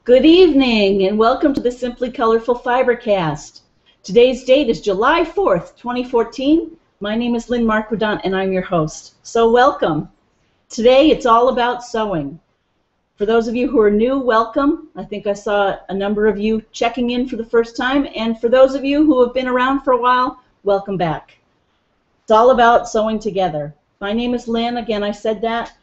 Good evening and welcome to the Simply Colorful Fibercast. Today's date is July 4th, 2014. My name is Lynn and I'm your host. So welcome. Today it's all about sewing. For those of you who are new, welcome. I think I saw a number of you checking in for the first time, and for those of you who have been around for a while, welcome back. It's all about sewing together. My name is Lynn, again I said that,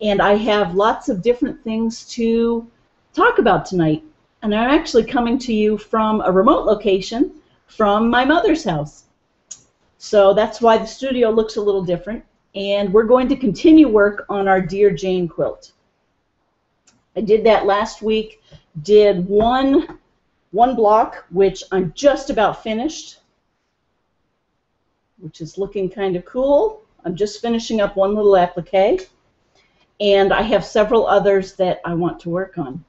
and I have lots of different things to talk about tonight. And I'm actually coming to you from a remote location from my mother's house. So that's why the studio looks a little different. And we're going to continue work on our Dear Jane quilt. I did that last week, did one block, which I'm just about finished, which is looking kind of cool. I'm just finishing up one little applique, and I have several others that I want to work on.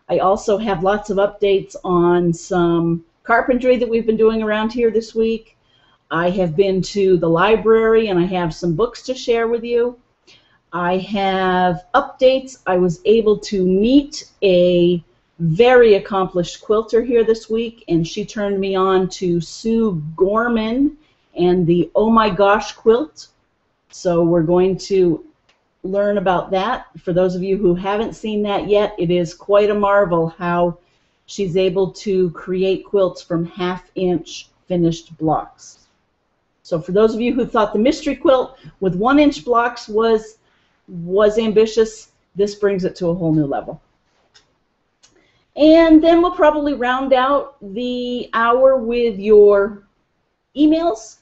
I also have lots of updates on some carpentry that we've been doing around here this week. I have been to the library and I have some books to share with you. I have updates. I was able to meet a very accomplished quilter here this week, and she turned me on to Sue Gorman and the Oh My Gosh quilt. So we're going to learn about that. For those of you who haven't seen that yet, it is quite a marvel how she's able to create quilts from half-inch finished blocks. So for those of you who thought the mystery quilt with 1-inch blocks was ambitious, this brings it to a whole new level. And then we'll probably round out the hour with your emails,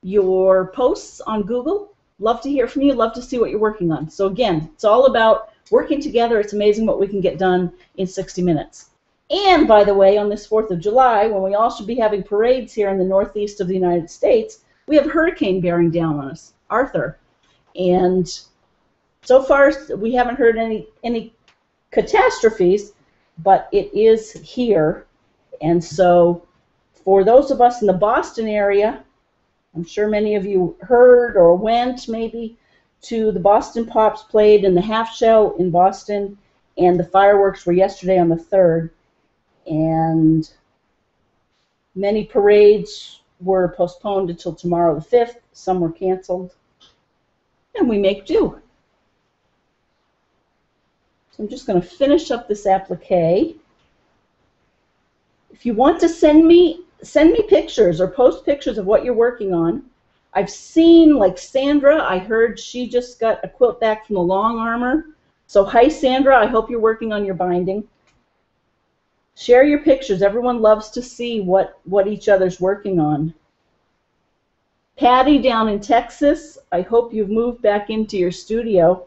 your posts on Google. Love to hear from you, love to see what you're working on. So again, it's all about working together. It's amazing what we can get done in 60 minutes. And by the way, on this 4th of July, when we all should be having parades here in the northeast of the United States, we have a hurricane bearing down on us, Arthur. And so far, we haven't heard any catastrophes, but it is here. And so for those of us in the Boston area, I'm sure many of you heard or went maybe to the Boston Pops played in the Half Shell in Boston, and the fireworks were yesterday on the 3rd. And many parades were postponed until tomorrow the 5th. Some were canceled. And we make do. So I'm just going to finish up this applique. If you want to send me pictures or post pictures of what you're working on. I've seen, like Sandra, I heard she just got a quilt back from the Long Armor. So hi Sandra, I hope you're working on your binding. Share your pictures. Everyone loves to see what each other's working on. Patty down in Texas, I hope you've moved back into your studio.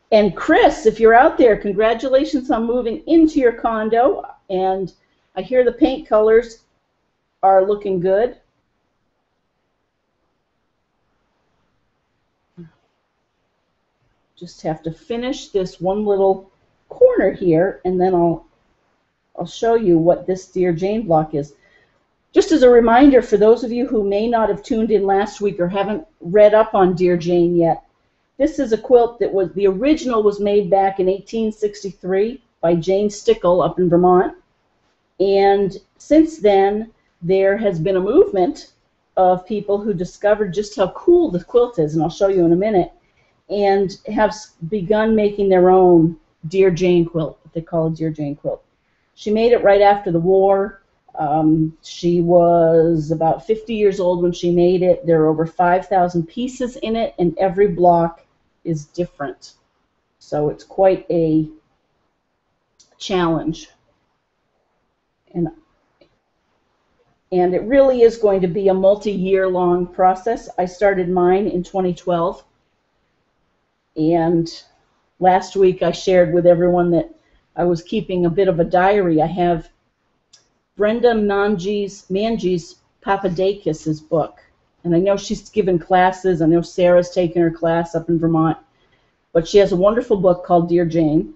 And Chris, if you're out there, congratulations on moving into your condo. And I hear the paint colors are looking good. Just have to finish this one little corner here, and then I'll show you what this Dear Jane block is. Just as a reminder, for those of you who may not have tuned in last week or haven't read up on Dear Jane yet, this is a quilt that the original was made back in 1863 by Jane Stickle up in Vermont. And since then, there has been a movement of people who discovered just how cool the quilt is, and I'll show you in a minute, and have begun making their own Dear Jane quilt, what they call a Dear Jane quilt. She made it right after the war. She was about 50 years old when she made it. There are over 5,000 pieces in it, and every block is different. So it's quite a challenge. And it really is going to be a multi-year long process. I started mine in 2012. And last week I shared with everyone that I was keeping a bit of a diary. I have Brenda Mangy's Papadakis' book. And I know she's given classes. I know Sarah's taken her class up in Vermont. But she has a wonderful book called Dear Jane.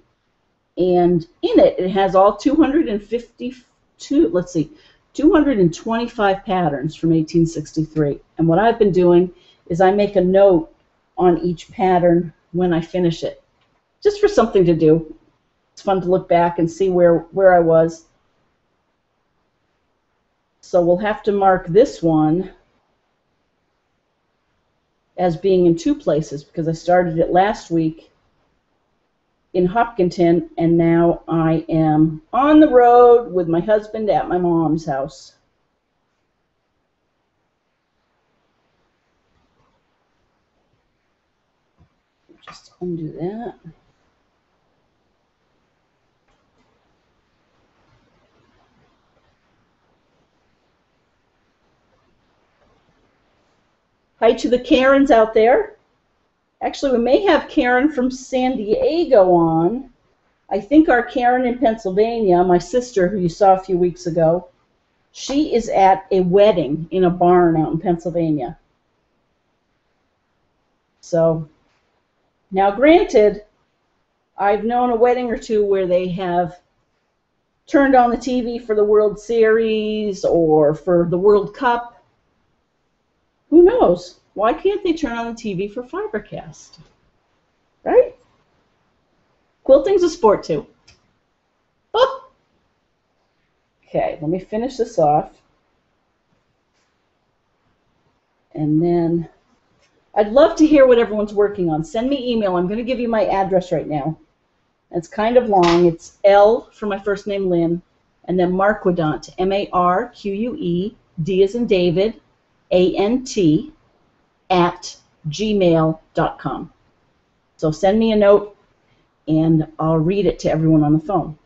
And in it, it has all 225 patterns from 1863. And what I've been doing is I make a note on each pattern when I finish it. just for something to do. It's fun to look back and see where I was. So we'll have to mark this one as being in 2 places because I started it last week in Hopkinton, and now I am on the road with my husband at my mom's house. Just undo that. Hi to the Karens out there. Actually, we may have Karen from San Diego on. I think our Karen in Pennsylvania, my sister, who you saw a few weeks ago, she is at a wedding in a barn out in Pennsylvania. So, now granted, I've known a wedding or two where they have turned on the TV for the World Series or for the World Cup. Who knows? Why can't they turn on the TV for Fibercast? Right? Quilting's a sport too. Oh! Okay, let me finish this off. And then I'd love to hear what everyone's working on. Send me email. I'm going to give you my address right now. It's kind of long. It's L for my first name, Lynn, and then Marquedant, M-A-R-Q-U-E, D as in David, A-N-T, @gmail.com. So send me a note, and I'll read it to everyone on the phone.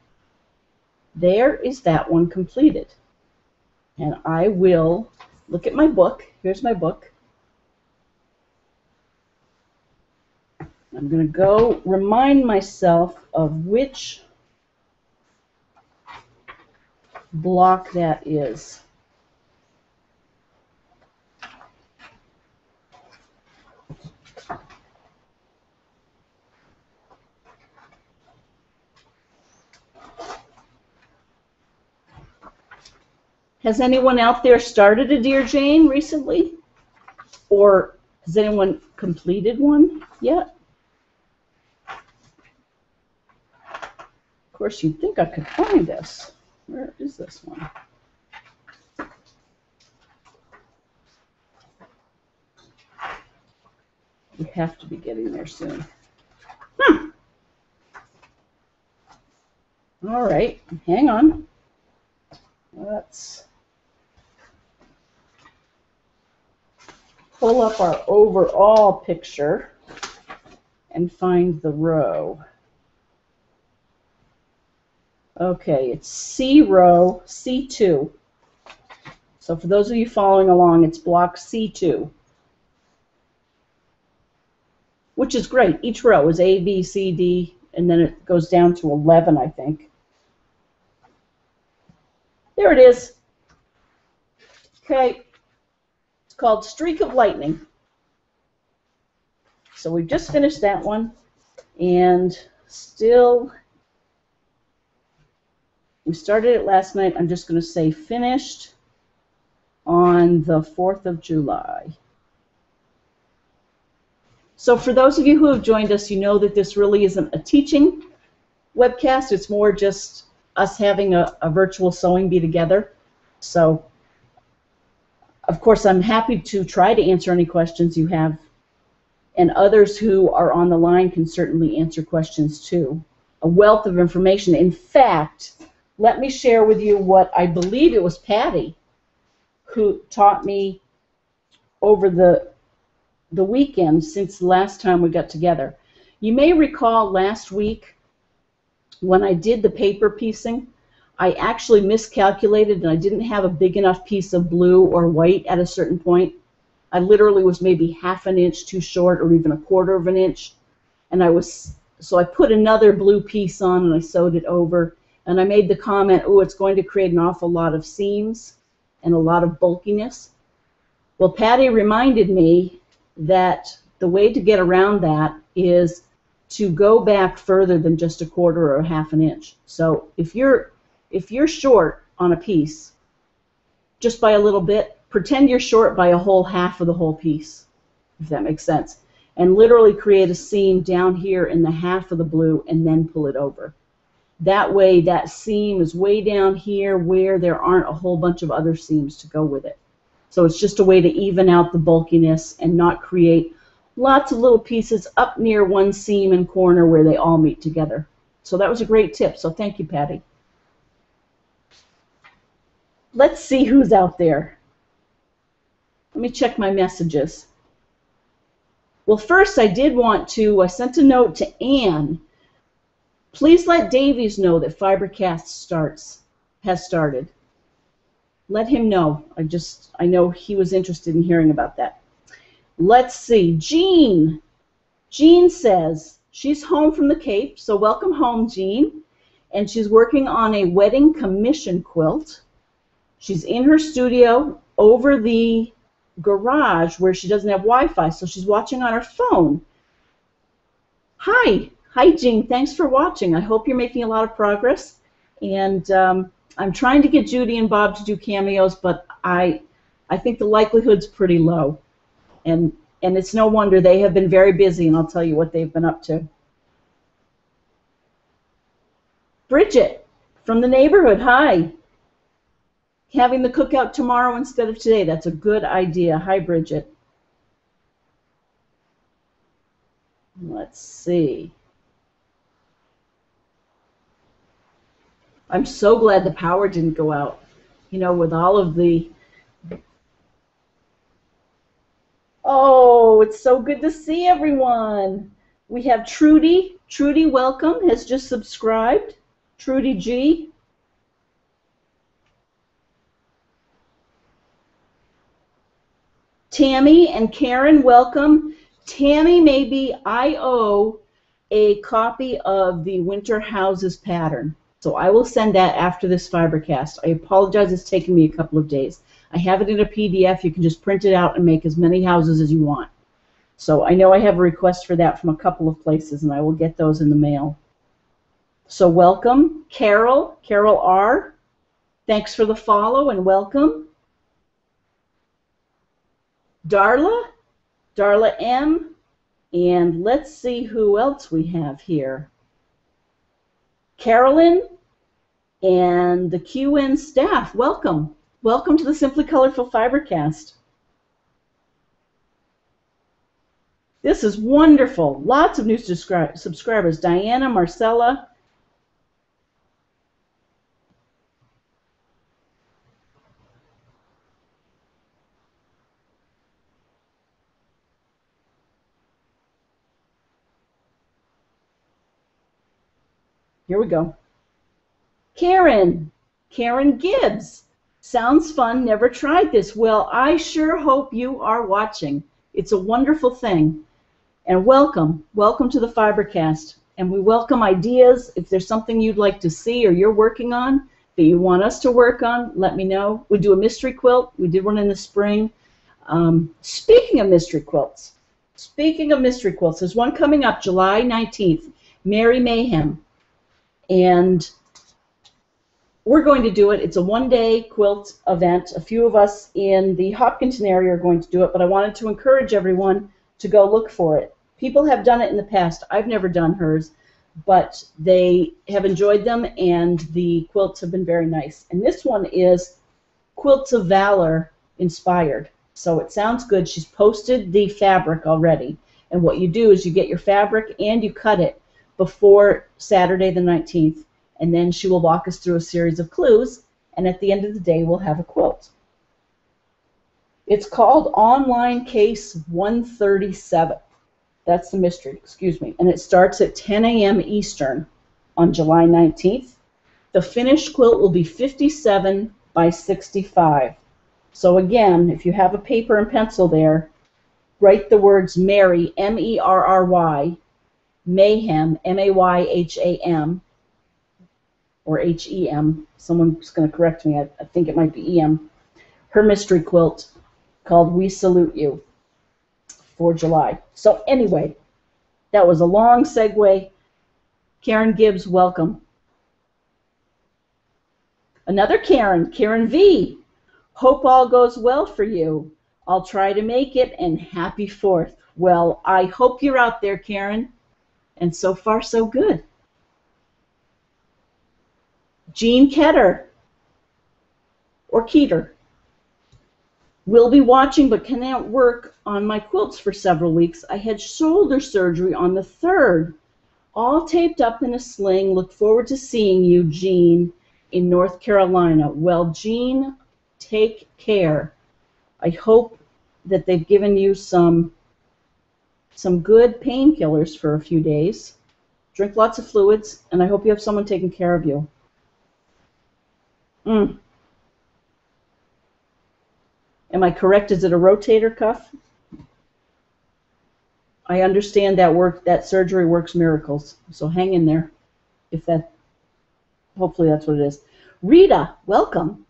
There is that one completed. And I will look at my book. Here's my book. I'm going to go remind myself of which block that is. Has anyone out there started a Dear Jane recently? Or has anyone completed one yet? Of course, you'd think I could find this. Where is this one? We have to be getting there soon. All right, hang on. Let's pull up our overall picture and find the row. Okay, it's C row, C2. So for those of you following along, it's block C2, which is great. Each row is A, B, C, D, and then it goes down to 11, I think. There it is. Okay, it's called Streak of Lightning. So we've just finished that one, and still, we started it last night. I'm just going to say finished on the 4th of July. So for those of you who have joined us, you know that this really isn't a teaching webcast. It's more just us having a virtual sewing bee together. So, of course, I'm happy to try to answer any questions you have, and others who are on the line can certainly answer questions too. A wealth of information. In fact, let me share with you what I believe it was Patty who taught me over the weekend since the last time we got together. You may recall last week when I did the paper piecing, I actually miscalculated and I didn't have a big enough piece of blue or white at a certain point. I literally was maybe half an inch too short or even a quarter of an inch. And so I put another blue piece on and I sewed it over. And I made the comment, oh, it's going to create an awful lot of seams and a lot of bulkiness. Well, Patty reminded me that the way to get around that is to go back further than just a quarter or a half an inch. So if you're short on a piece, just by a little bit, pretend you're short by a whole half of the whole piece, if that makes sense. and literally create a seam down here in the half of the blue and then pull it over. That way that seam is way down here where there aren't a whole bunch of other seams to go with it. So it's just a way to even out the bulkiness and not create lots of little pieces up near one seam and corner where they all meet together. So that was a great tip, so thank you, Patty. Let's see who's out there. Let me check my messages. Well, first I sent a note to Anne. Please let Davies know that Fibercast has started. Let him know. I know he was interested in hearing about that. Let's see. Jean. Jean says she's home from the Cape, so welcome home, Jean. And she's working on a wedding commission quilt. She's in her studio over the garage where she doesn't have Wi-Fi, so she's watching on her phone. Hi. Hi, Jean. Thanks for watching. I hope you're making a lot of progress. And I'm trying to get Judy and Bob to do cameos, but I think the likelihood's pretty low. And it's no wonder. They have been very busy, and I'll tell you what they've been up to. Bridget from the neighborhood, hi. Having the cookout tomorrow instead of today. That's a good idea. Hi, Bridget. Let's see. I'm so glad the power didn't go out. You know, with all of the... Oh, it's so good to see everyone. We have Trudy. Trudy, welcome, has just subscribed. Trudy G. Tammy and Karen, welcome. Tammy, maybe I owe a copy of the Winter Houses pattern. So I will send that after this Fibercast. I apologize, it's taken me a couple of days. I have it in a PDF. You can just print it out and make as many houses as you want. So I know I have a request for that from a couple of places, and I will get those in the mail. So welcome, Carol, Carol R. Thanks for the follow and welcome. Darla, Darla M. And let's see who else we have here. Carolyn and the QN staff, welcome. Welcome to the Simply Colorful Fibercast. This is wonderful. Lots of new subscribers. Diana, Marcella. Here we go. Karen, Karen Gibbs. Sounds fun, never tried this. Well, I sure hope you are watching. It's a wonderful thing. And welcome, welcome to the Fibercast. And we welcome ideas. If there's something you'd like to see or you're working on that you want us to work on, let me know. We do a mystery quilt. We did one in the spring. Speaking of mystery quilts, there's one coming up July 19th, Merry Mayhem. And we're going to do it. It's a one-day quilt event. A few of us in the Hopkinton area are going to do it, but I wanted to encourage everyone to go look for it. People have done it in the past. I've never done hers, but they have enjoyed them, and the quilts have been very nice. And this one is Quilts of Valor inspired. So it sounds good. She's posted the fabric already. And what you do is you get your fabric and you cut it before Saturday the 19th. And then she will walk us through a series of clues, and at the end of the day, we'll have a quilt. It's called Online Case 137. That's the mystery, excuse me. And it starts at 10 a.m. Eastern on July 19th. The finished quilt will be 57 by 65. So again, if you have a paper and pencil there, write the words Merry, M-E-R-R-Y, Mayhem, M-A-Y-H-A-M, or H-E-M. Someone's going to correct me. I think it might be E-M. Her mystery quilt called We Salute You for July. So anyway, that was a long segue. Karen Gibbs, welcome. Another Karen, Karen V. Hope all goes well for you. I'll try to make it, and happy 4th. Well, I hope you're out there, Karen, and so far so good. Jean Ketter, or Keeter. Will be watching but cannot work on my quilts for several weeks. I had shoulder surgery on the 3rd. All taped up in a sling. Look forward to seeing you, Jean, in North Carolina. Well, Jean, take care. I hope that they've given you some good painkillers for a few days. Drink lots of fluids, and I hope you have someone taking care of you. Am I correct? Is it a rotator cuff? I understand that surgery works miracles. So hang in there. Hopefully that's what it is. Rita, welcome.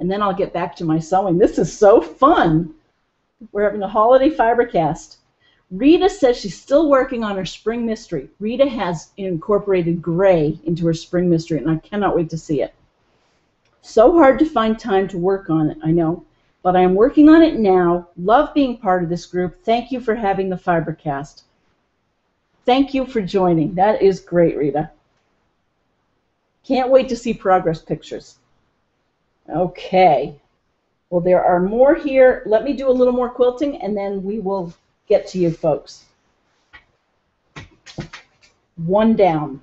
And then I'll get back to my sewing. This is so fun. We're having a holiday fibercast. Rita says she's still working on her spring mystery. Rita has incorporated gray into her spring mystery, and I cannot wait to see it. So hard to find time to work on it, I know. But I am working on it now. Love being part of this group. Thank you for having the Fibercast. Thank you for joining. That is great, Rita. Can't wait to see progress pictures. Okay. Well, there are more here. Let me do a little more quilting, and then we will get to you folks. One down.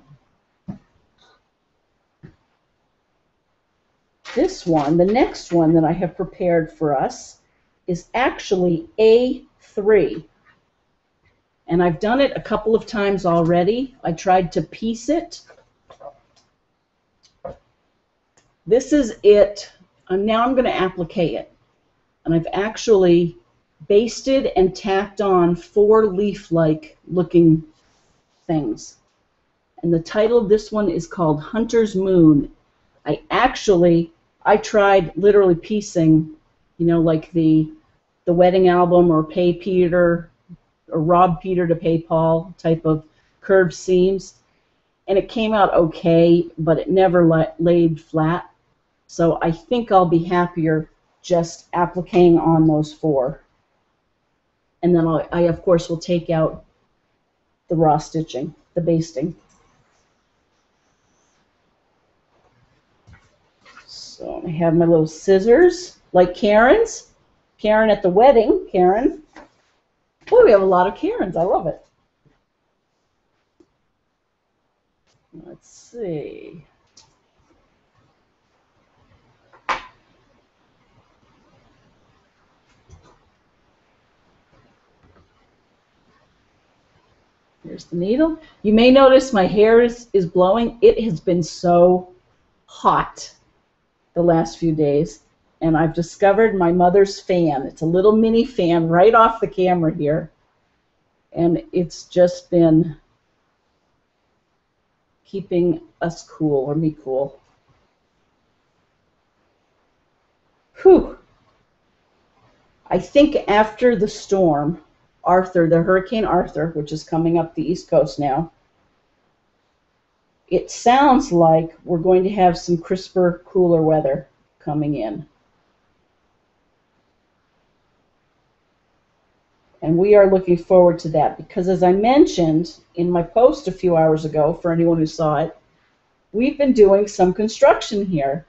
This one, the next one that I have prepared for us, is actually A3. And I've done it a couple of times already. I tried to piece it. This is it. Now I'm going to applique it. And I've actually basted and tacked on 4 leaf-like looking things. And the title of this one is called Hunter's Moon. I tried literally piecing, like the wedding album or Pay Peter or rob Peter to pay Paul type of curved seams. And it came out okay, but it never laid flat. So I think I'll be happier just appliquing on those 4. And then I of course, will take out the raw stitching, the basting. So I have my little scissors, like Karen's. Karen at the wedding, Karen. Boy, we have a lot of Karens. I love it. Let's see. Here's the needle. You may notice my hair is blowing. It has been so hot the last few days, and I've discovered my mother's fan. It's a little mini fan right off the camera here, and it's just been keeping us cool, or me cool. Whew. I think after the storm, the Hurricane Arthur, which is coming up the East Coast now, it sounds like we're going to have some crisper, cooler weather coming in. And we are looking forward to that because, as I mentioned in my post a few hours ago, for anyone who saw it, we've been doing some construction here.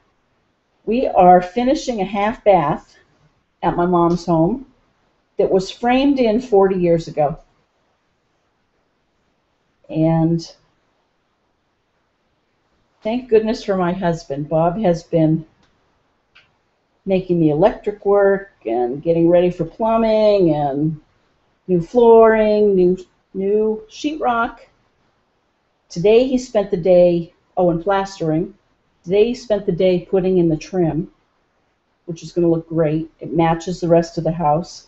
We are finishing a half bath at my mom's home that was framed in 40 years ago. And thank goodness for my husband. Bob has been making the electric work and getting ready for plumbing and new flooring, new sheetrock. Today he spent the day, and plastering. Today he spent the day putting in the trim, which is going to look great. It matches the rest of the house.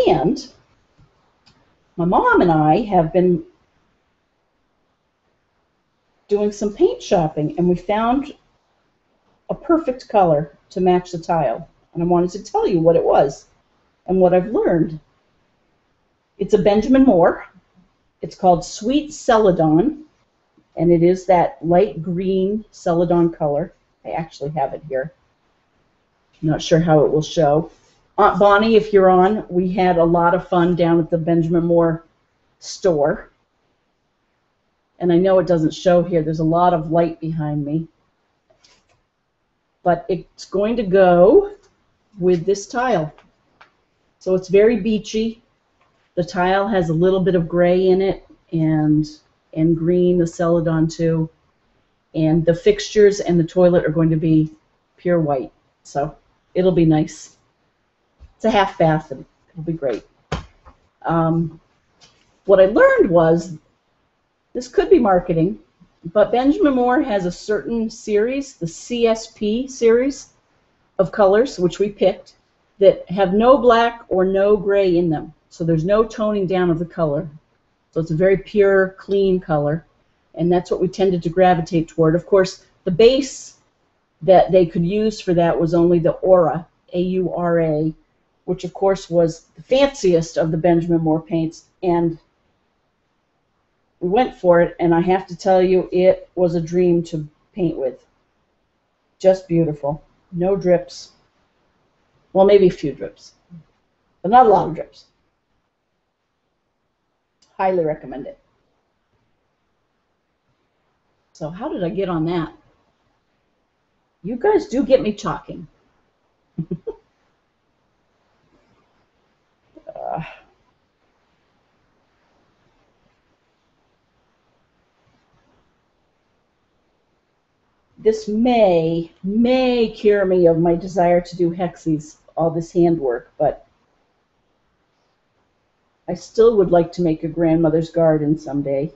And my mom and I have been doing some paint shopping, and we found a perfect color to match the tile. And I wanted to tell you what it was and what I've learned. It's a Benjamin Moore. It's called Sweet Celadon, and it is that light green celadon color. I actually have it here. I'm not sure how it will show. Aunt Bonnie, if you're on, we had a lot of fun down at the Benjamin Moore store. And I know it doesn't show here. There's a lot of light behind me. But it's going to go with this tile. So it's very beachy. The tile has a little bit of gray in it and green, the celadon too. And the fixtures and the toilet are going to be pure white. So it'll be nice. It's a half bath and it'll be great. What I learned was, this could be marketing, but Benjamin Moore has a certain series, the CSP series of colors, which we picked, that have no black or no gray in them. So there's no toning down of the color. So it's a very pure, clean color. And that's what we tended to gravitate toward. Of course, the base that they could use for that was only the Aura, A-U-R-A, which of course was the fanciest of the Benjamin Moore paints. And we went for it, and I have to tell you, it was a dream to paint with. Just beautiful. No drips. Well, maybe a few drips, but not a lot of drips. Highly recommend it. So how did I get on that? You guys do get me talking. This may cure me of my desire to do hexies, all this handwork, but I still would like to make a grandmother's garden someday.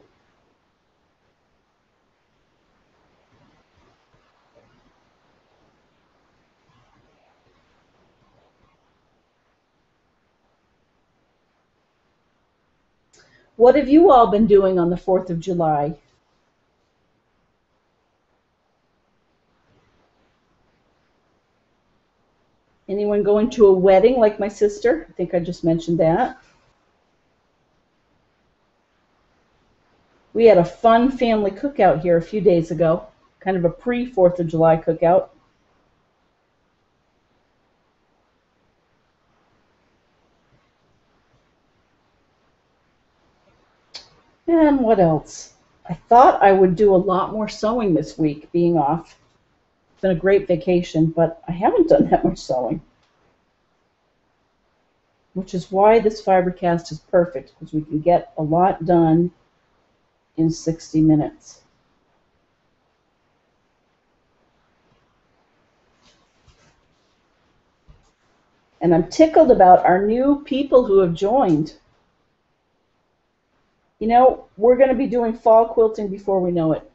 What have you all been doing on the 4th of July? Anyone going to a wedding like my sister? I think I just mentioned that. We had a fun family cookout here a few days ago, kind of a pre-4th of July cookout. And what else? I thought I would do a lot more sewing this week, being off. It's been a great vacation, but I haven't done that much sewing. Which is why this fibercast is perfect, because we can get a lot done in 60 minutes. And I'm tickled about our new people who have joined. You know, we're going to be doing fall quilting before we know it.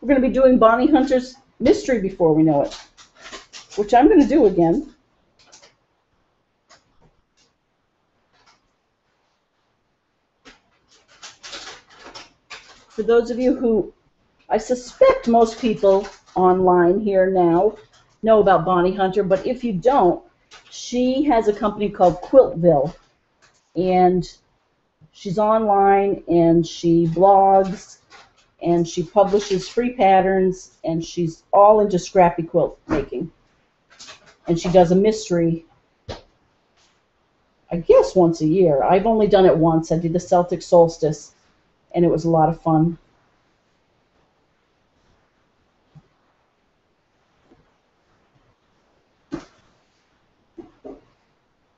We're going to be doing Bonnie Hunter's Mystery before we know it, which I'm going to do again. For those of you who, I suspect most people online here now know about Bonnie Hunter, but if you don't, she has a company called Quiltville, and she's online, and she blogs, and she publishes free patterns, and she's all into scrappy quilt making. And she does a mystery, I guess, once a year. I've only done it once. I did the Celtic Solstice, and it was a lot of fun.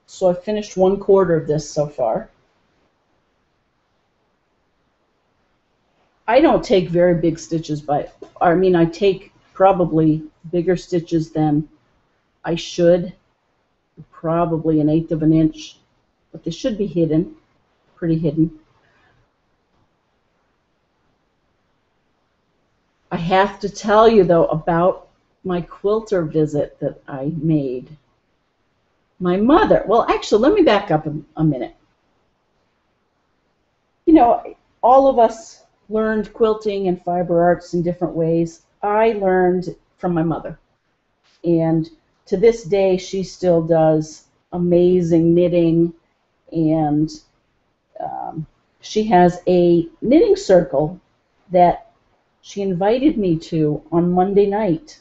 So I finished 1/4 of this so far. I don't take very big stitches, I take probably bigger stitches than I should, probably 1/8 of an inch, but they should be hidden, pretty hidden. I have to tell you, though, about my quilter visit that I made. My mother, well, actually, let me back up a minute. You know, all of us learned quilting and fiber arts in different ways. I learned from my mother. And to this day, she still does amazing knitting, and she has a knitting circle that she invited me to on Monday night.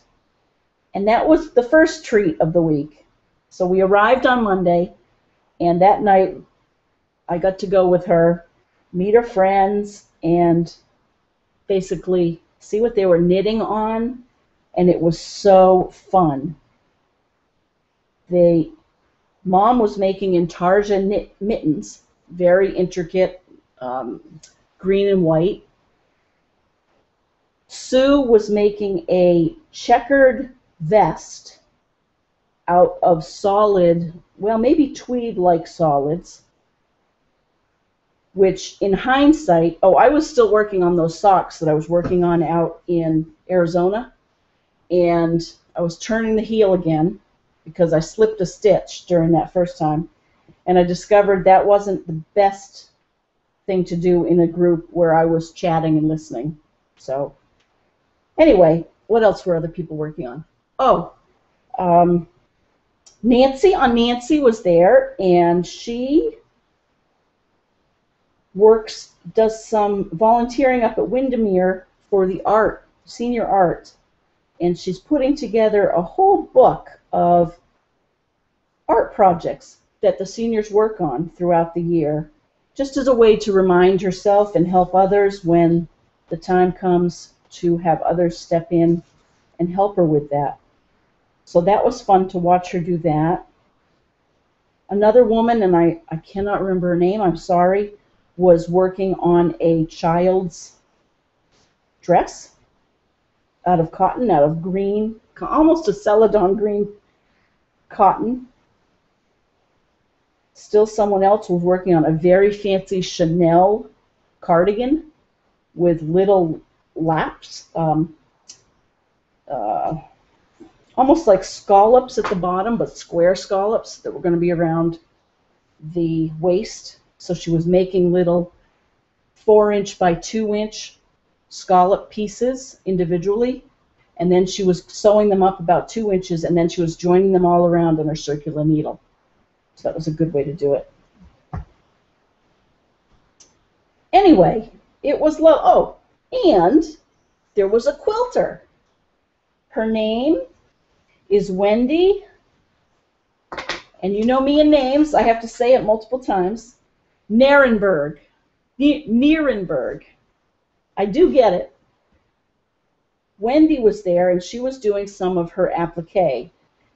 And that was the first treat of the week. So we arrived on Monday, and that night I got to go with her, meet her friends, and basically see what they were knitting on, and it was so fun. Mom was making intarsia mittens, very intricate, green and white. Sue was making a checkered vest out of solid, well, maybe tweed-like solids, which in hindsight, I was still working on those socks that I was working on out in Arizona, and I was turning the heel again because I slipped a stitch during that first time, and I discovered that wasn't the best thing to do in a group where I was chatting and listening. So anyway, what else were other people working on? Nancy was there, and she does some volunteering up at Windermere for the senior art, and she's putting together a whole book of art projects that the seniors work on throughout the year, just as a way to remind herself and help others when the time comes to have others step in and help her with that. So that was fun to watch her do that. Another woman, and I cannot remember her name, I'm sorry, was working on a child's dress out of cotton, out of green, almost a celadon green cotton. Still someone else was working on a very fancy Chanel cardigan with little laps, almost like scallops at the bottom, but square scallops that were going to be around the waist. So she was making little 4-inch by 2-inch scallop pieces individually, and then she was sewing them up about 2 inches, and then she was joining them all around on her circular needle. So that was a good way to do it. Anyway, it was and there was a quilter. Her name is Wendy, and you know me and names, I have to say it multiple times. Nierenberg. I do get it. Wendy was there, and she was doing some of her applique.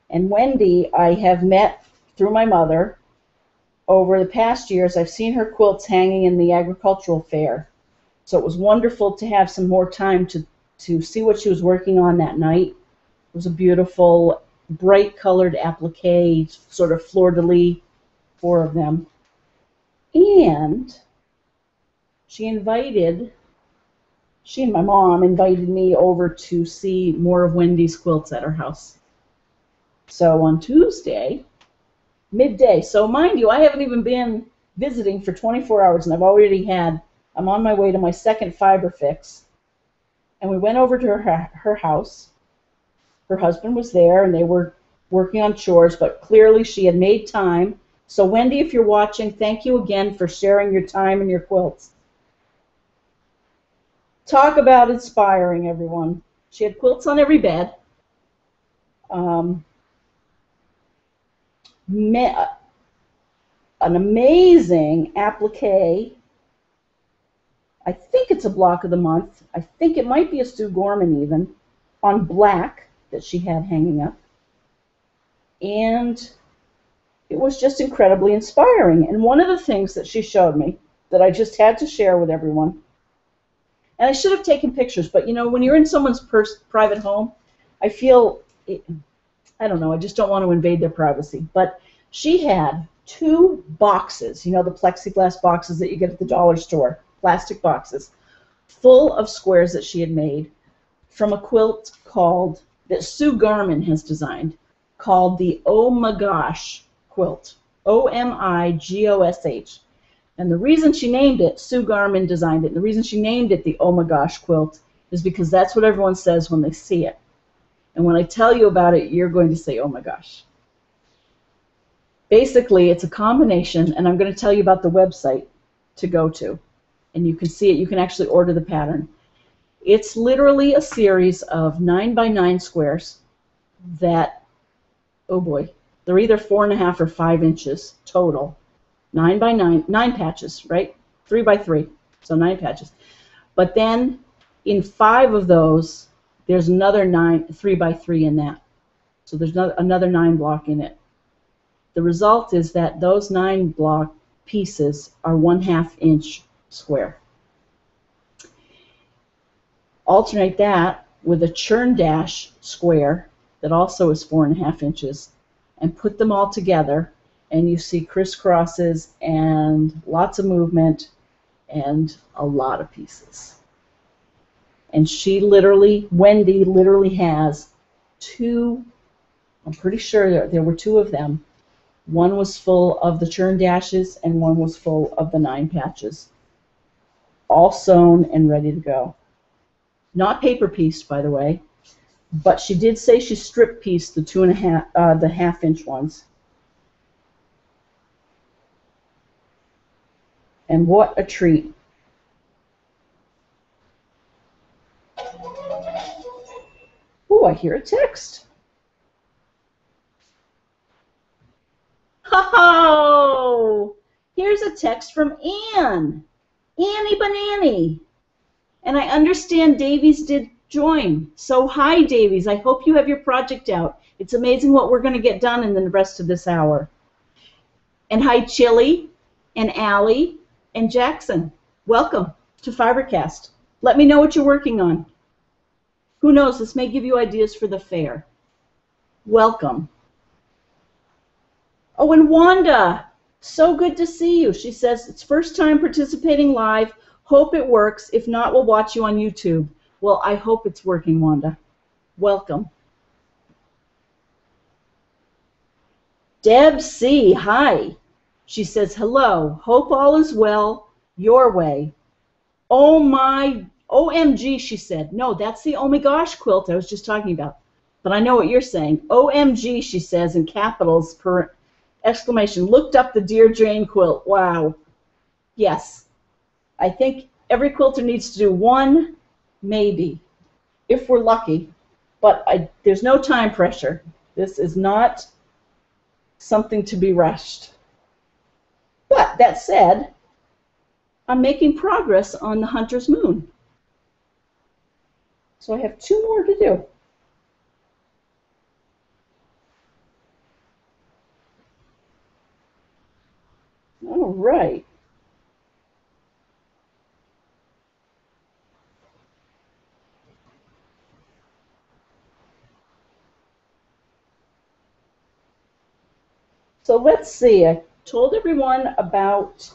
And Wendy, I have met through my mother. Over the past years, I've seen her quilts hanging in the agricultural fair. So it was wonderful to have some more time to see what she was working on that night. It was a beautiful, bright-colored applique, sort of fleur-de-lis, 4 of them. And she and my mom invited me over to see more of Wendy's quilts at her house. So on Tuesday, midday, so mind you, I haven't even been visiting for 24 hours, and I'm on my way to my second fiber fix. And we went over to her house. Her husband was there, and they were working on chores, but clearly she had made time. So Wendy, if you're watching, thank you again for sharing your time and your quilts. Talk about inspiring, everyone. She had quilts on every bed. An amazing applique. I think it's a block of the month. I think it might be a Sue Gorman even, on black that she had hanging up. And it was just incredibly inspiring. And one of the things that she showed me that I just had to share with everyone, and I should have taken pictures, but you know, when you're in someone's private home, I feel, I don't know, I just don't want to invade their privacy. But she had 2 boxes, you know, the plexiglass boxes that you get at the dollar store, plastic boxes, full of squares that she had made from a quilt that Sue Garman has designed, called the Oh My Gosh quilt, OMIGOSH. And the reason she named it, Sue Garman designed it, and the reason she named it the Oh My Gosh quilt is because that's what everyone says when they see it. And when I tell you about it, you're going to say, oh my gosh. Basically, it's a combination, and I'm going to tell you about the website to go to. And you can see it. You can actually order the pattern. It's literally a series of 9 by 9 squares that, oh boy, they're either 4.5 or 5 inches total. 9 by 9, 9 patches, right? 3 by 3, so 9 patches. But then in 5 of those, there's another 3 by 3 in that. So there's another 9 block in it. The result is that those 9 block pieces are 1/2 inch square. Alternate that with a churn dash square that also is 4.5 inches, and put them all together, and you see crisscrosses and lots of movement and a lot of pieces. And Wendy literally has 2, I'm pretty sure there were 2 of them. One was full of the churn dashes and one was full of the 9 patches. All sewn and ready to go. Not paper pieced, by the way, but she did say she strip pieced the 2.5, the 1/2 inch ones. And what a treat. Oh, I hear a text. Oh, here's a text from Anne. Annie Banani. And I understand Davies did join. So hi, Davies. I hope you have your project out. It's amazing what we're going to get done in the rest of this hour. And hi, Chili and Allie and Jackson. Welcome to Fibercast. Let me know what you're working on. Who knows, this may give you ideas for the fair. Welcome. Oh, and Wanda, so good to see you. She says, it's first time participating live. Hope it works. If not, we'll watch you on YouTube. Well, I hope it's working, Wanda. Welcome. Deb C., hi. She says, hello. Hope all is well your way. Oh my, OMG, she said. No, that's the oh my gosh quilt I was just talking about. But I know what you're saying. OMG, she says, in capitals per exclamation. Looked up the Dear Jane quilt. Wow. Yes. I think every quilter needs to do one, maybe, if we're lucky. But there's no time pressure. This is not something to be rushed. But that said, I'm making progress on the Hunter's Moon. So I have 2 more to do. All right. So let's see. I told everyone about...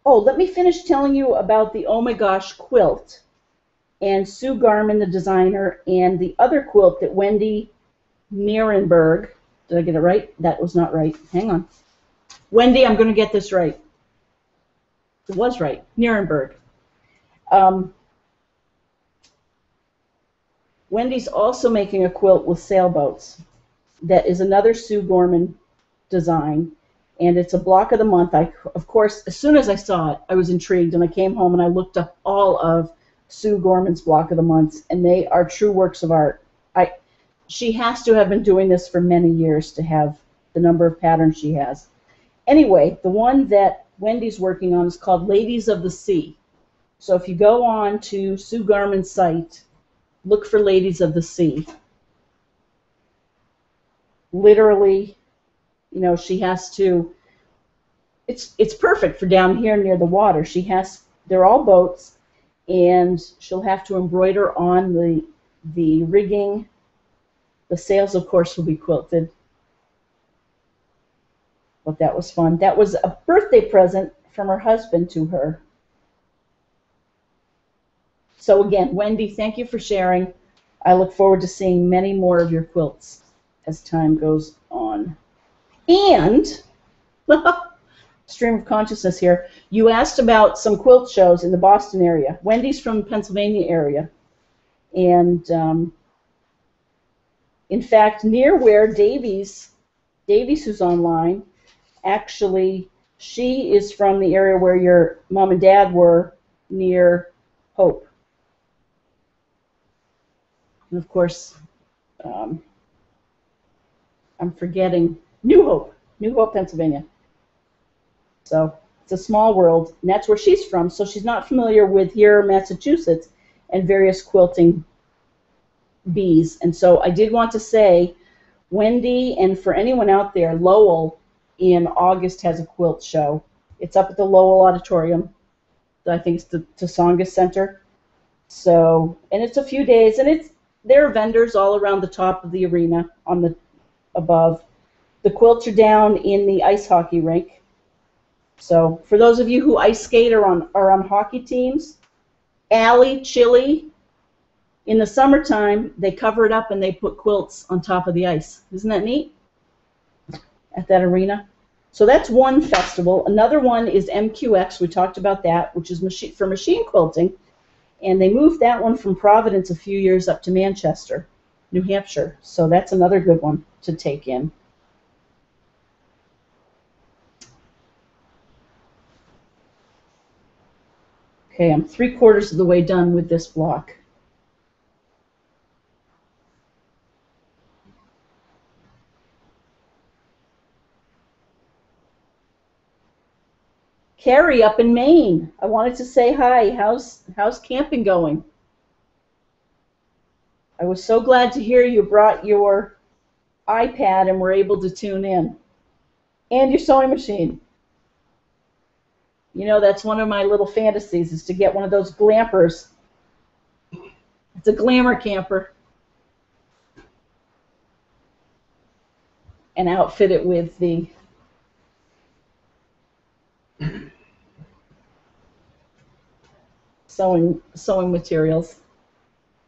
Oh, let me finish telling you about the Oh My Gosh quilt and Sue Garman, the designer, and the other quilt that Wendy Nierenberg, did I get it right? That was not right. Hang on. Wendy, I'm going to get this right. It was right. Nierenberg. Wendy's also making a quilt with sailboats that is another Sue Gorman design, and it's a block of the month. Of course, as soon as I saw it, I was intrigued, and I came home and I looked up all of Sue Gorman's block of the months, and they are true works of art. She has to have been doing this for many years to have the number of patterns she has. Anyway, the one that Wendy's working on is called Ladies of the Sea. So if you go on to Sue Garman's site, look for Ladies of the Sea. Literally, you know, she has to, it's perfect for down here near the water. They're all boats, and she'll have to embroider on the rigging. The sails, of course, will be quilted. But that was fun. That was a birthday present from her husband to her. So again, Wendy, thank you for sharing. I look forward to seeing many more of your quilts as time goes on. And, stream of consciousness here, you asked about some quilt shows in the Boston area. Wendy's from the Pennsylvania area. And in fact, near where Davies, who's online, actually, she is from the area where your mom and dad were, near Hope. And of course, um, I'm forgetting, New Hope, Pennsylvania. So it's a small world, and that's where she's from, so she's not familiar with here, Massachusetts, and various quilting bees. And so I did want to say, Wendy, and for anyone out there, Lowell in August has a quilt show. It's up at the Lowell Auditorium. I think it's the Tongass Center. So, and it's a few days, and there are vendors all around the top of the arena on the above. The quilts are down in the ice hockey rink. So for those of you who ice skate or are on hockey teams, Allie, Chili, in the summertime, they cover it up and they put quilts on top of the ice. Isn't that neat? At that arena. So that's one festival. Another one is MQX. We talked about that, which is for machine quilting. And they moved that one from Providence a few years up to Manchester, New Hampshire. So that's another good one to take in. Okay, I'm 3/4 of the way done with this block. Carrie up in Maine, I wanted to say hi. How's camping going? I was so glad to hear you brought your iPad and were able to tune in. And your sewing machine. You know, that's one of my little fantasies, is to get one of those glampers. It's a glamour camper. And outfit it with the sewing materials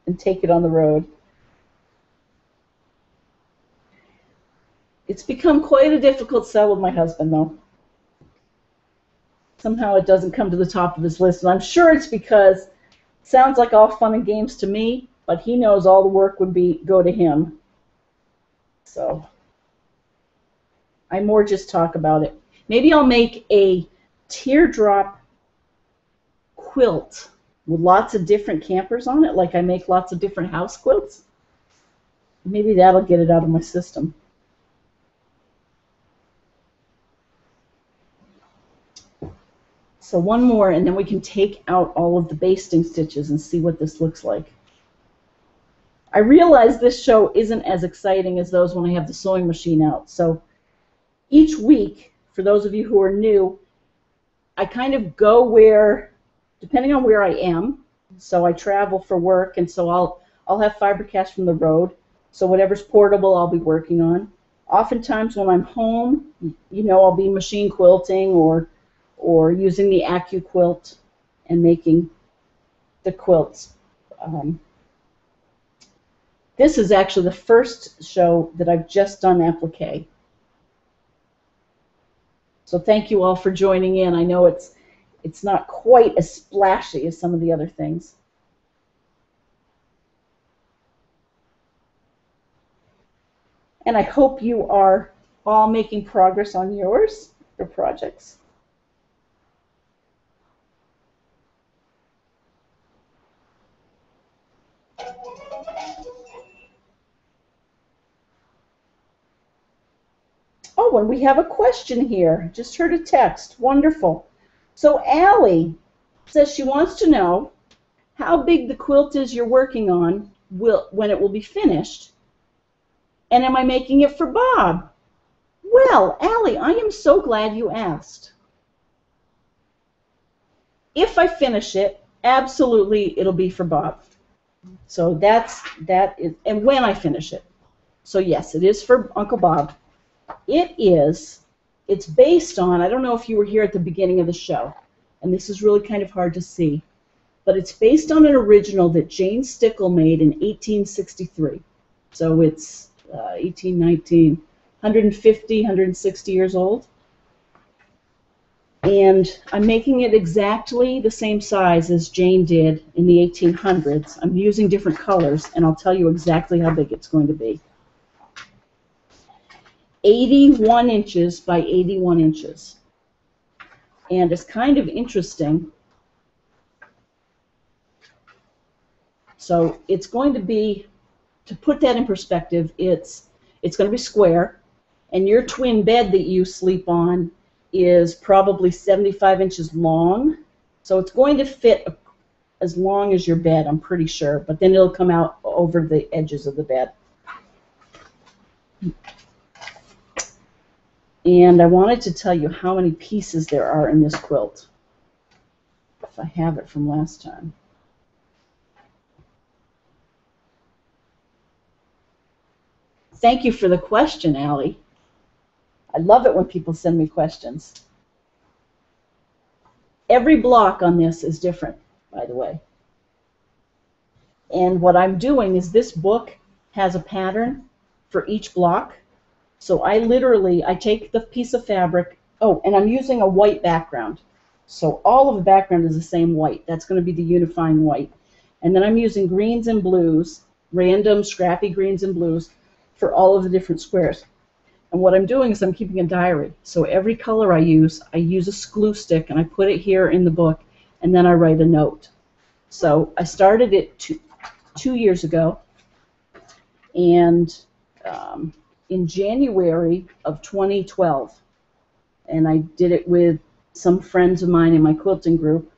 and take it on the road. It's become quite a difficult sell with my husband, though. Somehow it doesn't come to the top of his list, and I'm sure it's because it sounds like all fun and games to me, but he knows all the work would go to him. So I more just talk about it. Maybe I'll make a teardrop quilt with lots of different campers on it, like I make lots of different house quilts. Maybe that'll get it out of my system. So one more, and then we can take out all of the basting stitches and see what this looks like. I realize this show isn't as exciting as those when I have the sewing machine out. So each week, for those of you who are new, I kind of go where, depending on where I am. So I travel for work, and so I'll have fiber cast from the road. So whatever's portable, I'll be working on. Oftentimes when I'm home, you know, I'll be machine quilting or using the AccuQuilt and making the quilts. This is actually the first show that I've just done applique. So thank you all for joining in. I know it's not quite as splashy as some of the other things. And I hope you are all making progress on your projects. Oh, and we have a question here. Just heard a text. Wonderful. So Allie says she wants to know how big the quilt is you're working on when it will be finished, and am I making it for Bob? Well, Allie, I am so glad you asked. If I finish it, absolutely it'll be for Bob. So that is, and when I finish it. So yes, it is for Uncle Bob. It's based on, I don't know if you were here at the beginning of the show, and this is really kind of hard to see, but it's based on an original that Jane Stickle made in 1863. So it's 1819, 150, 160 years old. And I'm making it exactly the same size as Jane did in the 1800s. I'm using different colors, and I'll tell you exactly how big it's going to be. 81 inches by 81 inches. And it's kind of interesting. So it's going to be to put that in perspective, it's going to be square, and your twin bed that you sleep on is probably 75 inches long, so it's going to fit as long as your bed, I'm pretty sure, but then it'll come out over the edges of the bed. And I wanted to tell you how many pieces there are in this quilt, if I have it from last time. Thank you for the question, Allie. I love it when people send me questions. Every block on this is different, by the way. And what I'm doing is this book has a pattern for each block. So I take the piece of fabric, oh, and I'm using a white background. So all of the background is the same white. That's going to be the unifying white. And then I'm using greens and blues, random scrappy greens and blues, for all of the different squares. And what I'm doing is I'm keeping a diary. So every color I use a glue stick, and I put it here in the book, and then I write a note. So I started it 2 years ago, and in January of 2012, and I did it with some friends of mine in my quilting group,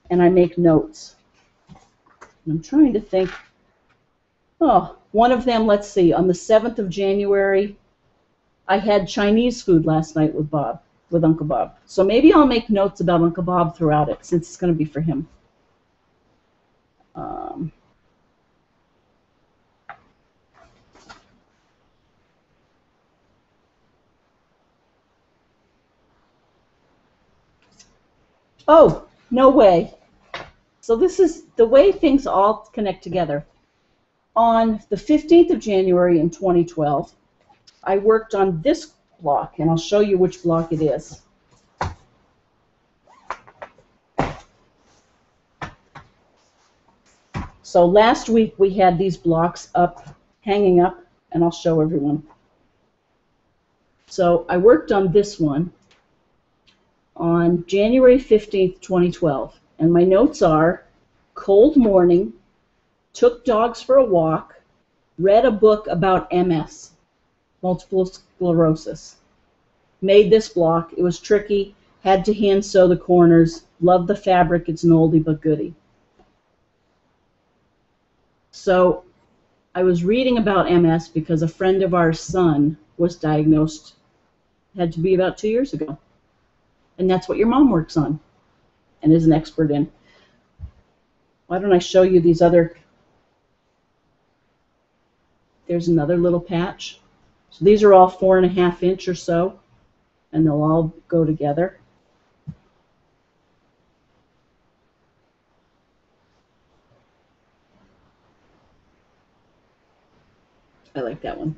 and I make notes. And I'm trying to think, oh, one of them, let's see, on the 7th of January, I had Chinese food last night with Uncle Bob. So maybe I'll make notes about Uncle Bob throughout it, since it's going to be for him. Oh, no way. So this is the way things all connect together. On the 15th of January in 2012, I worked on this block, and I'll show you which block it is. So last week we had these blocks hanging up, and I'll show everyone. So I worked on this one on January 15th, 2012, and my notes are: cold morning, took dogs for a walk, read a book about MS, multiple sclerosis. Made this block. It was tricky. Had to hand sew the corners. Love the fabric. It's an oldie but goodie. So I was reading about MS because a friend of our son was diagnosed, had to be about 2 years ago. And that's what your mom works on and is an expert in. Why don't I show you these other... There's another little patch. So these are all 4.5 inch or so, and they'll all go together. I like that one.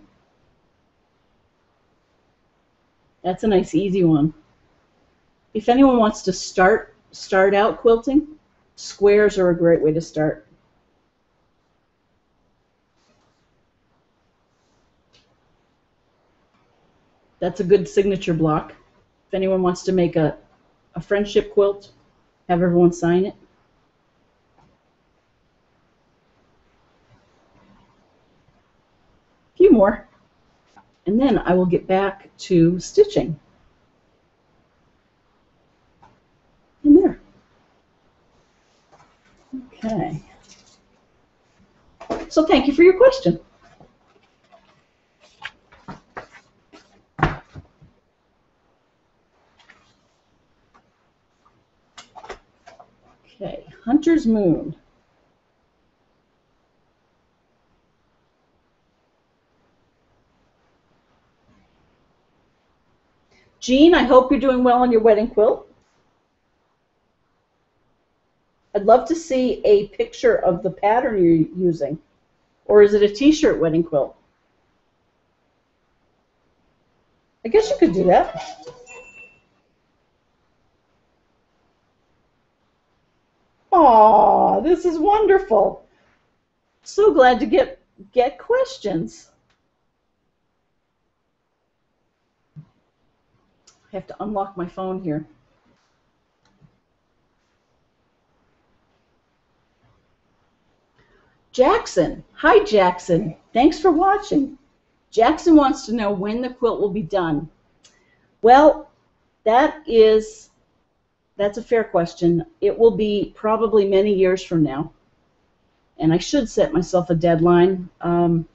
That's a nice, easy one. If anyone wants to start out quilting, squares are a great way to start. That's a good signature block. If anyone wants to make a friendship quilt, have everyone sign it. A few more. And then I will get back to stitching. In there. Okay. So thank you for your question. Okay, Hunter's Moon. Jean, I hope you're doing well on your wedding quilt. I'd love to see a picture of the pattern you're using. Or is it a t-shirt wedding quilt? I guess you could do that. Aw, this is wonderful. So glad to get questions. I have to unlock my phone here. Jackson. Hi, Jackson. Thanks for watching. Jackson wants to know when the quilt will be done. Well, that's a fair question. It will be probably many years from now, and I should set myself a deadline. I'm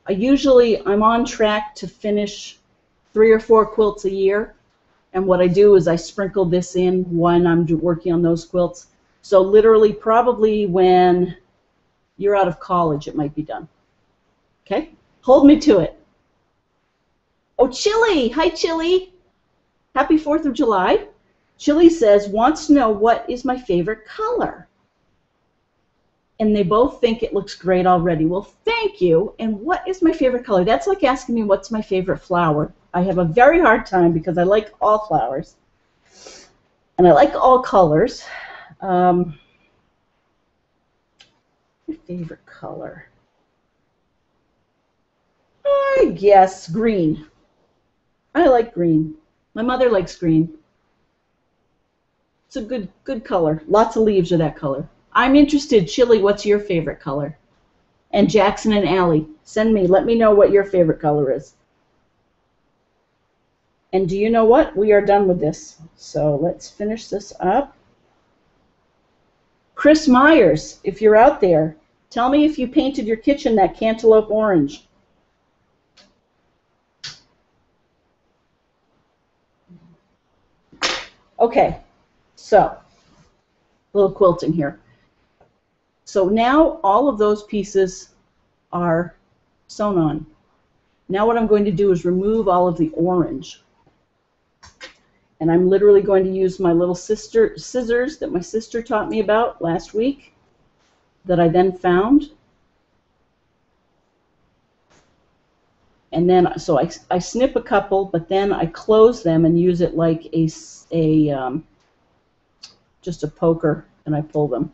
on track to finish 3 or 4 quilts a year, and what I do is I sprinkle this in when I'm working on those quilts. So literally, probably when you're out of college, it might be done. Okay? Hold me to it. Oh, Chili! Hi, Chili! Happy 4th of July. Chili says, wants to know what is my favorite color. And they both think it looks great already. Well, thank you. And what is my favorite color? That's like asking me what's my favorite flower. I have a very hard time because I like all flowers. And I like all colors. My favorite color? I guess green. I like green. My mother likes green. It's a good color. Lots of leaves are that color. I'm interested. Chili, what's your favorite color? And Jackson and Allie, let me know what your favorite color is. And do you know what? We are done with this. So let's finish this up. Chris Myers, if you're out there, tell me if you painted your kitchen that cantaloupe orange. Okay, so a little quilting here. So now all of those pieces are sewn on. Now what I'm going to do is remove all of the orange. And I'm literally going to use my little scissors that my sister taught me about last week that I then found. And then, so I snip a couple, but then I close them and use it like just a poker, and I pull them.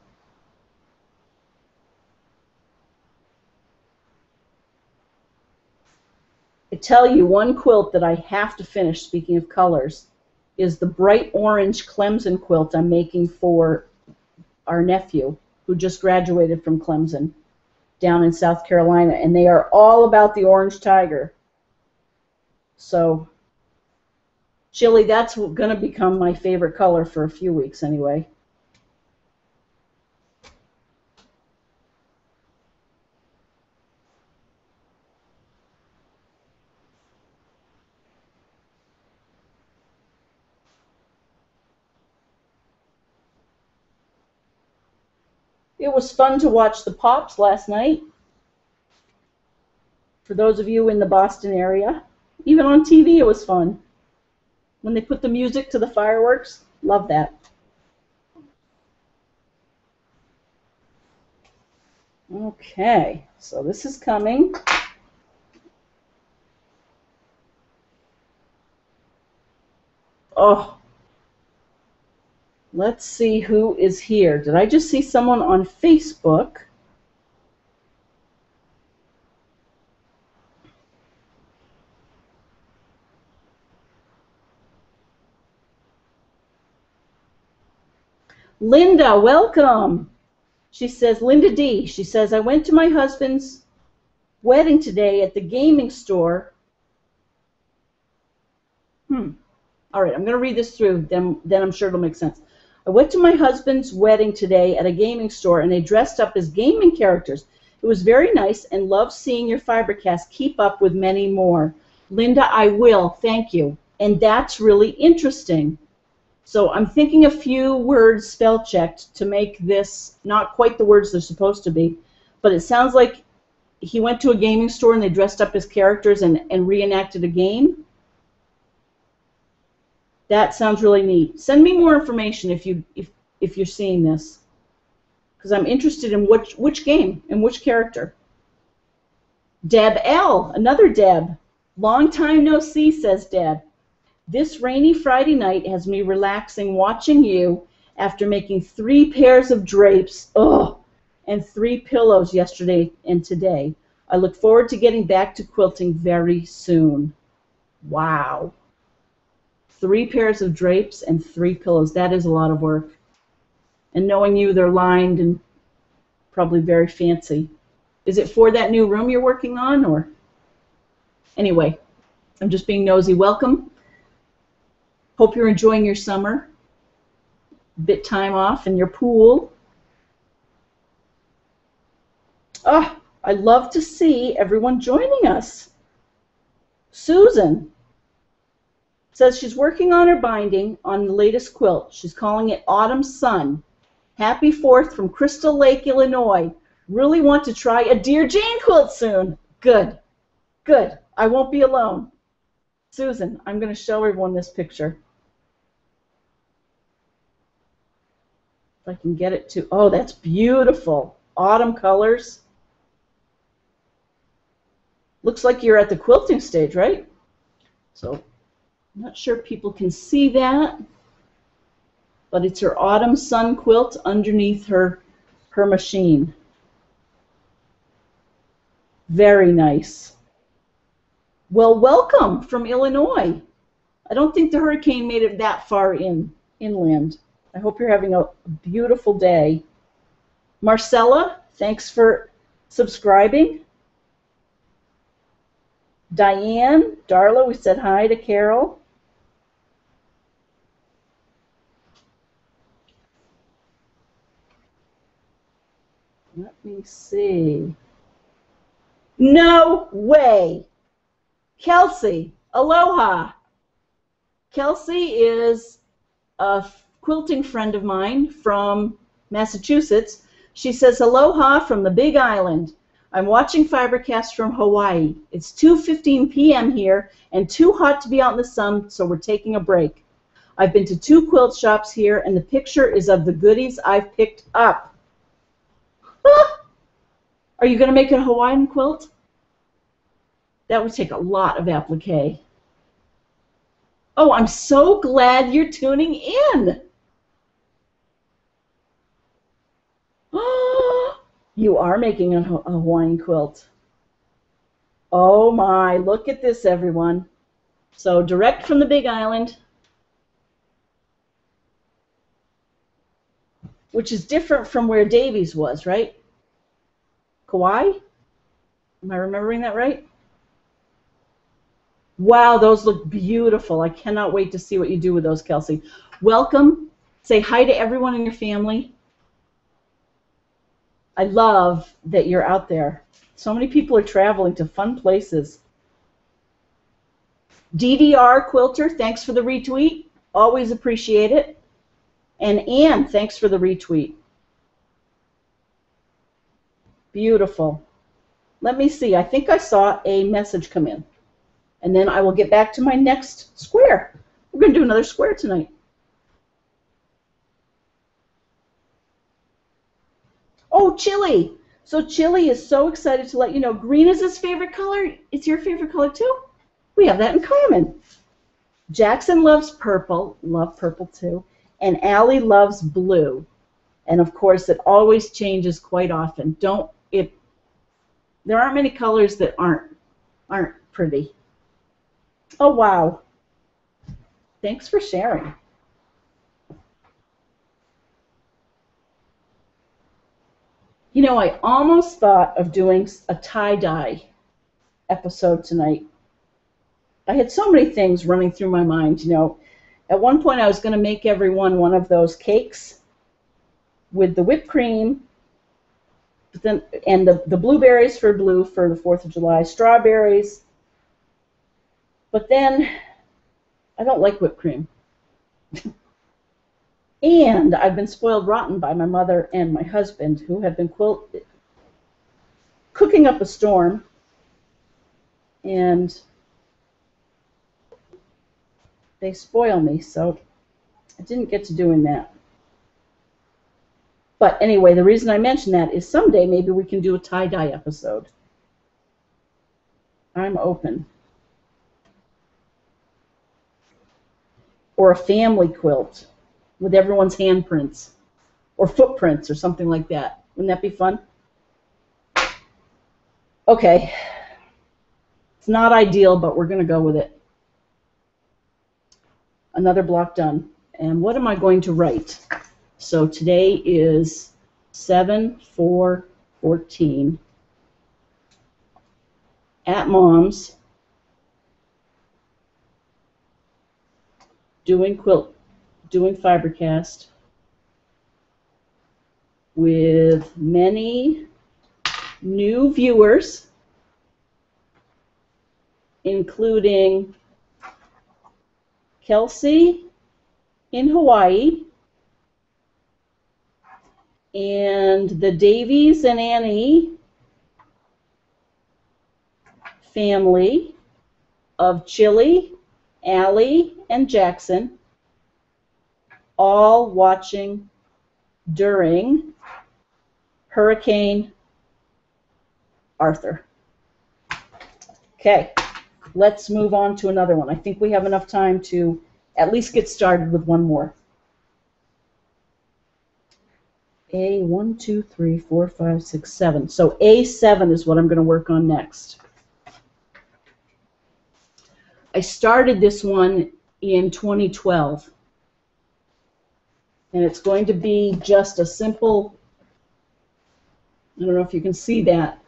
I tell you, one quilt that I have to finish, speaking of colors, is the bright orange Clemson quilt I'm making for our nephew, who just graduated from Clemson down in South Carolina, and they are all about the orange tiger. So, Chili, that's going to become my favorite color for a few weeks anyway. It was fun to watch the Pops last night. For those of you in the Boston area, even on TV it was fun. When they put the music to the fireworks, love that. Okay, so this is coming. Oh, let's see who is here. Did I just see someone on Facebook? Linda, welcome. She says, Linda D. She says, I went to my husband's wedding today at the gaming store. All right, I'm going to read this through, then I'm sure it'll make sense. I went to my husband's wedding today at a gaming store, and they dressed up as gaming characters. It was very nice, and love seeing your fibercast. Keep up with many more. Linda, I will. Thank you. And that's really interesting. So I'm thinking a few words spell checked to make this not quite the words they're supposed to be, but it sounds like he went to a gaming store and they dressed up as characters and reenacted a game. That sounds really neat. Send me more information if you're seeing this, because I'm interested in which game and which character. Deb L, another Deb. Long time no see, says Deb. This rainy Friday night has me relaxing watching you after making 3 pairs of drapes, and 3 pillows yesterday and today. I look forward to getting back to quilting very soon. Wow. 3 pairs of drapes and 3 pillows. That is a lot of work. And knowing you, they're lined and Probably very fancy. Is it for that new room you're working on, or? Anyway, I'm just being nosy. Welcome. Hope you're enjoying your summer. Bit time off in your pool. Oh, I love to see everyone joining us. Susan says she's working on her binding on the latest quilt. She's calling it Autumn Sun. Happy 4th from Crystal Lake, Illinois. Really want to try a Dear Jane quilt soon. Good. Good. I won't be alone. Susan, I'm going to show everyone this picture. If I can get it to... Oh, that's beautiful. Autumn colors. Looks like you're at the quilting stage, right? So, I'm not sure if people can see that, but it's her Autumn Sun quilt underneath her machine. Very nice. Well, welcome from Illinois. I don't think the hurricane made it that far inland. I hope you're having a beautiful day. Marcella, thanks for subscribing. Diane, Darla, we said hi to Carol. Let me see. No way. Kelsey, aloha. Kelsey is a quilting friend of mine from Massachusetts. She says, aloha from the Big Island. I'm watching Fibercast from Hawaii. It's 2:15 p.m. here and too hot to be out in the sun, so we're taking a break. I've been to 2 quilt shops here, and the picture is of the goodies I've picked up. Are you going to make a Hawaiian quilt? That would take a lot of applique. Oh, I'm so glad you're tuning in. You are making a Hawaiian quilt. Oh my, look at this, everyone. So direct from the Big Island, which is different from where Davies was, right? Kauai? Am I remembering that right? Wow, those look beautiful. I cannot wait to see what you do with those, Kelsey. Welcome. Say hi to everyone in your family. I love that you're out there. So many people are traveling to fun places. DDR Quilter, thanks for the retweet. Always appreciate it. And Ann, thanks for the retweet. Beautiful. Let me see. I think I saw a message come in. And then I will get back to my next square. We're going to do another square tonight. Oh, Chili. So Chili is so excited to let you know green is his favorite color. It's your favorite color too? We have that in common. Jackson loves purple. Love purple too. And Allie loves blue. And of course, it always changes quite often. There aren't many colors that aren't pretty. Oh, wow. Thanks for sharing. You know, I almost thought of doing a tie-dye episode tonight. I had so many things running through my mind, you know. At one point, I was going to make everyone one of those cakes with the whipped cream, but then, and the blueberries for blue for the 4th of July, strawberries. But then, I don't like whipped cream. And I've been spoiled rotten by my mother and my husband, who have been cooking up a storm. And they spoil me, so I didn't get to doing that. But anyway, the reason I mention that is someday maybe we can do a tie-dye episode. I'm open. Or a family quilt with everyone's handprints or footprints or something like that. Wouldn't that be fun? Okay. It's not ideal, but we're going to go with it. Another block done. And what am I going to write? So today is 7/4/14 at Mom's doing fibercast with many new viewers, including Kelsey in Hawaii and the Davies and Annie family of Chili, Allie, and Jackson, all watching during Hurricane Arthur. Okay, let's move on to another one. I think we have enough time to at least get started with one more. A1, 2, 3, 4, 5, 6, 7. So A7 is what I'm going to work on next. I started this one in 2012. And it's going to be just a simple, I don't know if you can see that.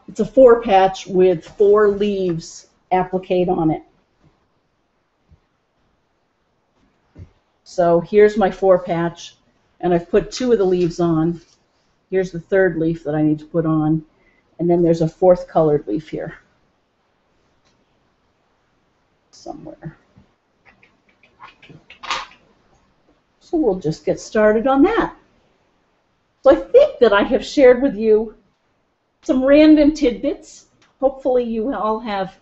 It's a 4-patch with 4 leaves appliqued on it. So here's my 4-patch, and I've put 2 of the leaves on. Here's the 3rd leaf that I need to put on, and then there's a 4th colored leaf here somewhere. So we'll just get started on that. So I think that I have shared with you some random tidbits. Hopefully you all have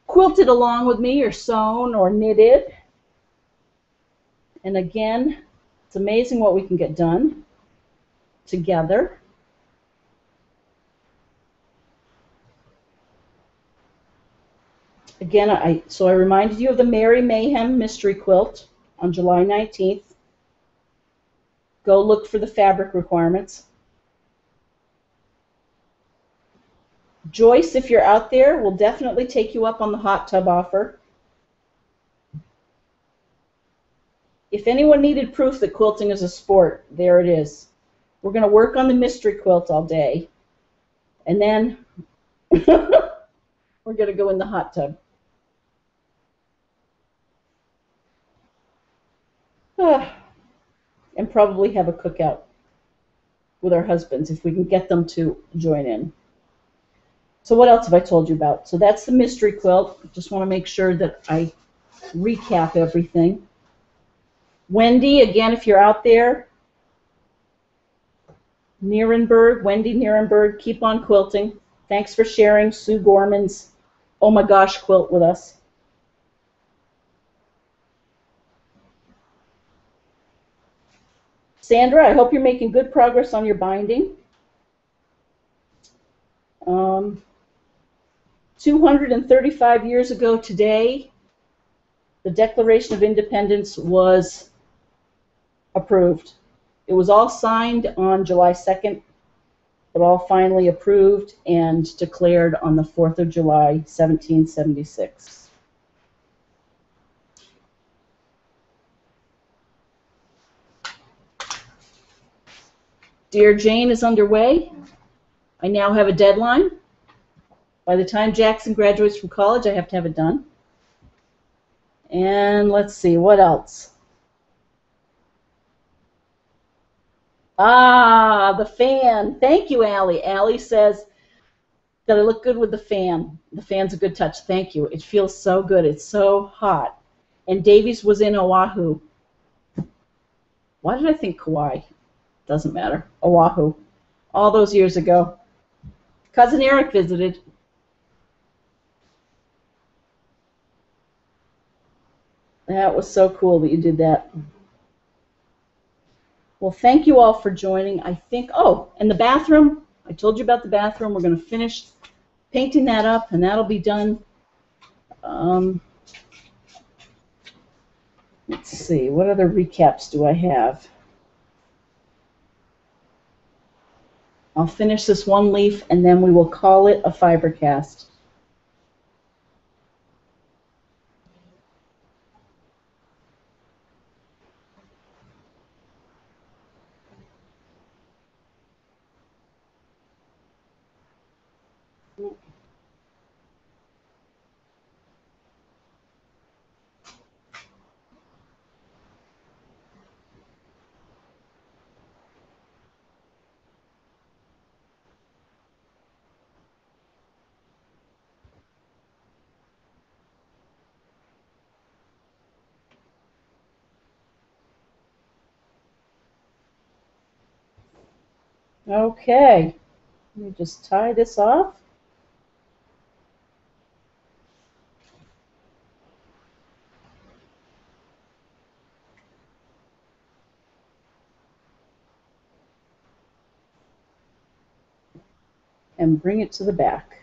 quilted along with me or sewn or knitted. And again, it's amazing what we can get done together. Again, so I reminded you of the Merry Mayhem Mystery Quilt on July 19th. Go look for the fabric requirements. Joyce, if you're out there, will definitely take you up on the hot tub offer. If anyone needed proof that quilting is a sport, there it is. We're going to work on the mystery quilt all day, and then we're going to go in the hot tub. And probably have a cookout with our husbands if we can get them to join in. So what else have I told you about? So that's the mystery quilt. Just want to make sure that I recap everything. Wendy, again, if you're out there, Nierenberg, Wendy Nierenberg, keep on quilting. Thanks for sharing Sue Gorman's Oh My Gosh quilt with us. Sandra, I hope you're making good progress on your binding. 235 years ago today, the Declaration of Independence was approved. It was all signed on July 2nd, but all finally approved and declared on the 4th of July, 1776. Dear Jane is underway. I now have a deadline. By the time Jackson graduates from college, I have to have it done. And let's see, what else? Ah, the fan. Thank you, Allie. Allie says that I look good with the fan. The fan's a good touch. Thank you. It feels so good. It's so hot. And Davies was in Oahu. Why did I think Kauai? Doesn't matter. Oahu. All those years ago. Cousin Eric visited. That was so cool that you did that. Well, thank you all for joining. I think, oh, and the bathroom. I told you about the bathroom. We're going to finish painting that up, and that'll be done. Let's see, what other recaps do I have? I'll finish this one leaf, and then we will call it a fiber cast. Okay, let me just tie this off. And bring it to the back.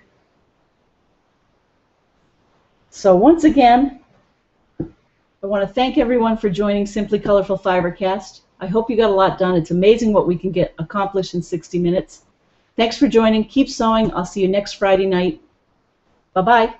So once again, I want to thank everyone for joining Simply Colorful Fibercast. I hope you got a lot done. It's amazing what we can get accomplished in 60 minutes. Thanks for joining. Keep sewing. I'll see you next Friday night. Bye-bye.